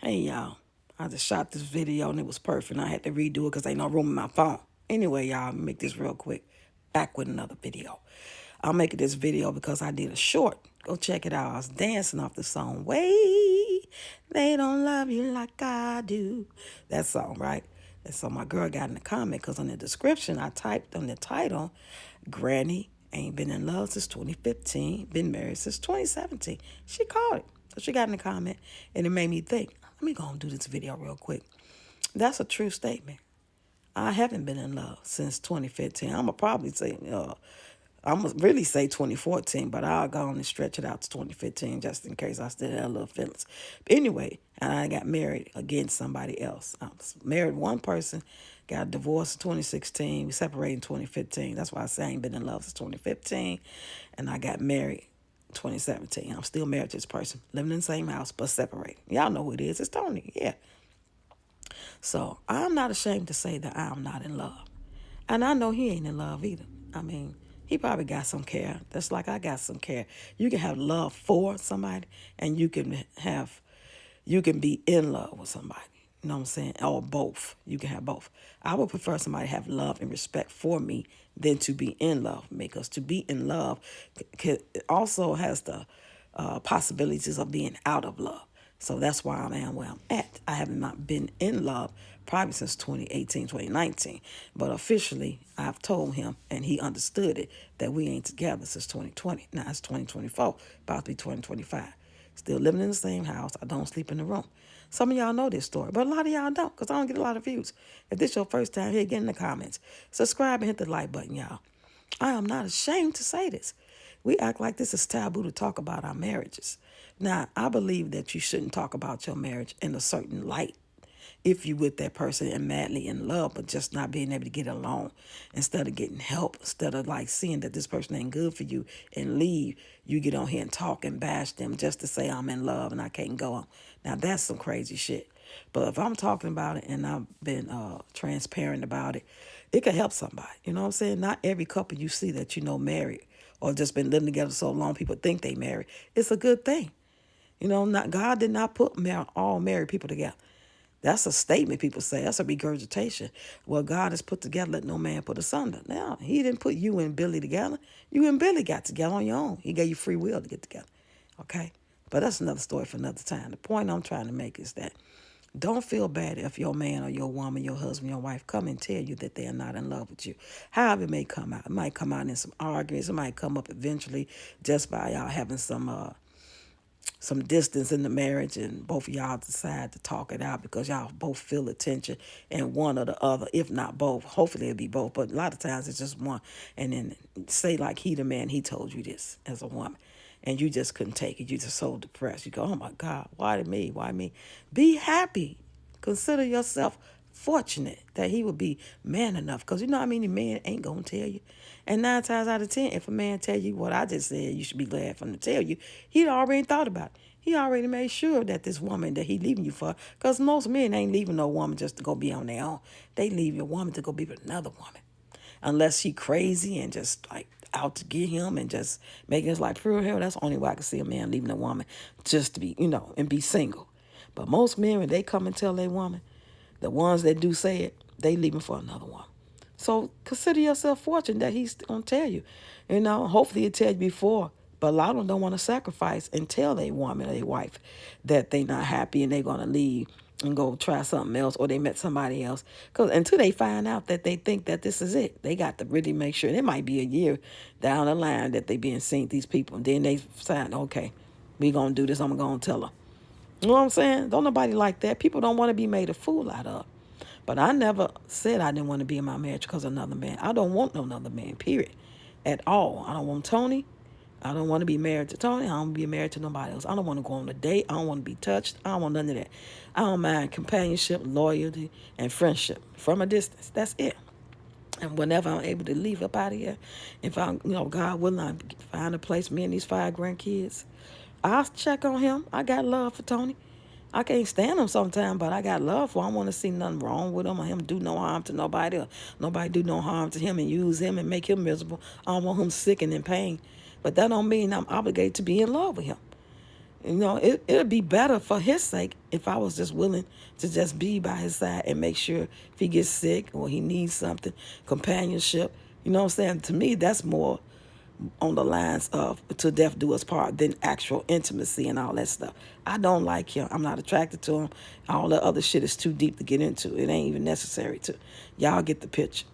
Hey y'all, I just shot this video and it was perfect. I had to redo it because ain't no room in my phone. Anyway, y'all, make this real quick. Back with another video. I'm making this video because I did a short. Go check it out. I was dancing off the song, Way They Don't Love You Like I Do. That song, right? And so my girl got in the comment because on the description I typed on the title, Granny ain't been in love since 2015, been married since 2017. She called it. So she got in the comment and it made me think, let me go and do this video real quick. That's a true statement. I haven't been in love since 2015. I'm going to probably say, I'm going to really say 2014, but I'll go on and stretch it out to 2015 just in case I still had a little feelings. But anyway, and I got married again somebody else. I was married one person, got divorced in 2016, we separated in 2015. That's why I say I ain't been in love since 2015. And I got married 2017. I'm still married to this person, living in the same house, but separated. Y'all know who it is. It's Tony. Yeah. So I'm not ashamed to say that I'm not in love. And I know he ain't in love either. I mean, he probably got some care. That's like I got some care. You can have love for somebody and you can be in love with somebody. You know what I'm saying? Or both. You can have both. I would prefer somebody have love and respect for me than to be in love with me. Because to be in love also has the possibilities of being out of love. So that's why I am where I'm at. I have not been in love probably since 2018, 2019. But officially, I've told him, and he understood it, that we ain't together since 2020. Now it's 2024, about to be 2025. Still living in the same house. I don't sleep in the room. Some of y'all know this story, but a lot of y'all don't because I don't get a lot of views. If this your first time here, get in the comments. Subscribe and hit the like button, y'all. I am not ashamed to say this. We act like this is taboo to talk about our marriages. Now, I believe that you shouldn't talk about your marriage in a certain light if you with that person and madly in love, but just not being able to get along. Instead of getting help, instead of like seeing that this person ain't good for you and leave, you get on here and talk and bash them just to say I'm in love and I can't go on. Now, that's some crazy shit. But if I'm talking about it and I've been transparent about it, it could help somebody. You know what I'm saying? Not every couple you see that you know married or just been living together so long people think they married. It's a good thing. You know, God did not put all married people together. That's a statement people say. That's a regurgitation. Well, God has put together, let no man put asunder. Now, he didn't put you and Billy together. You and Billy got together on your own. He gave you free will to get together. Okay? But that's another story for another time. The point I'm trying to make is that don't feel bad if your man or your woman, your husband, your wife come and tell you that they are not in love with you. However it may come out. It might come out in some arguments. It might come up eventually just by y'all having some distance in the marriage and both of y'all decide to talk it out because y'all both feel the tension and one or the other, if not both. Hopefully it'll be both, but a lot of times it's just one. And then say like he the man, he told you this as a woman and you just couldn't take it. You just so depressed. You go, oh my God, why me? Why me? Be happy. Consider yourself fortunate that he would be man enough. Because you know how many men ain't going to tell you. And 9 times out of 10, if a man tell you what I just said, you should be glad for him to tell you. He already thought about it. He already made sure that this woman that he leaving you for, because most men ain't leaving no woman just to go be on their own. They leave your woman to go be with another woman. Unless she crazy and just like out to get him and just making his life pure hell. That's the only way I can see a man leaving a woman just to be, and be single. But most men, when they come and tell their woman, the ones that do say it, they leaving for another one. So consider yourself fortunate that he's going to tell you. Hopefully he'll tell you before. But a lot of them don't want to sacrifice and tell their woman or their wife that they not happy and they're going to leave and go try something else or they met somebody else. Because until they find out that they think that this is it, they got to really make sure. It might be a year down the line that they being seen, these people. And then they decide, okay, we going to do this. I'm going to tell her. You know what I'm saying? Don't nobody like that. People don't want to be made a fool out of. But I never said I didn't want to be in my marriage because of another man. I don't want no another man, period, at all. I don't want Tony. I don't want to be married to Tony. I don't want to be married to nobody else. I don't want to go on a date. I don't want to be touched. I don't want none of that. I don't mind companionship, loyalty, and friendship from a distance. That's it. And whenever I'm able to leave up out of here, if I'm, God willing, I find a place, me and these 5 grandkids, I'll check on him. I got love for Tony. I can't stand him sometimes, but I got love for him. I don't want to see nothing wrong with him or him do no harm to nobody or nobody do no harm to him and use him and make him miserable. I don't want him sick and in pain. But that don't mean I'm obligated to be in love with him. It'd be better for his sake if I was just willing to just be by his side and make sure if he gets sick or he needs something, companionship. You know what I'm saying? To me, that's more on the lines of "till death do us part" than actual intimacy and all that stuff. I don't like him. I'm not attracted to him. All the other shit is too deep to get into. It ain't even necessary to. Y'all get the picture.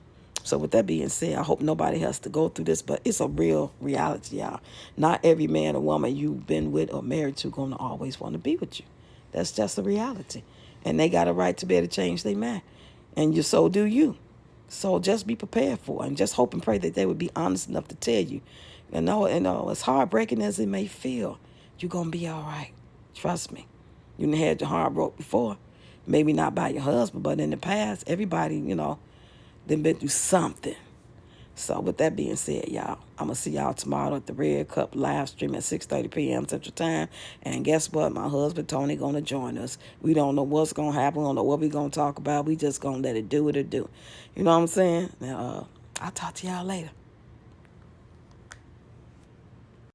So with that being said, I hope nobody has to go through this, but it's a real reality, y'all. Not every man or woman you've been with or married to gonna always want to be with you. That's just a reality. And they got a right to be able to change their mind. And so do you. So just be prepared for it and just hope and pray that they would be honest enough to tell you. As heartbreaking as it may feel, you're gonna be all right. Trust me. You done had your heart broke before. Maybe not by your husband, but in the past, everybody, then been through something. So with that being said, y'all, I'm going to see y'all tomorrow at the Red Cup live stream at 6:30 p.m. Central Time. And guess what? My husband, Tony, going to join us. We don't know what's going to happen. We don't know what we're going to talk about. We just going to let it do what it do. You know what I'm saying? Now, I'll talk to y'all later.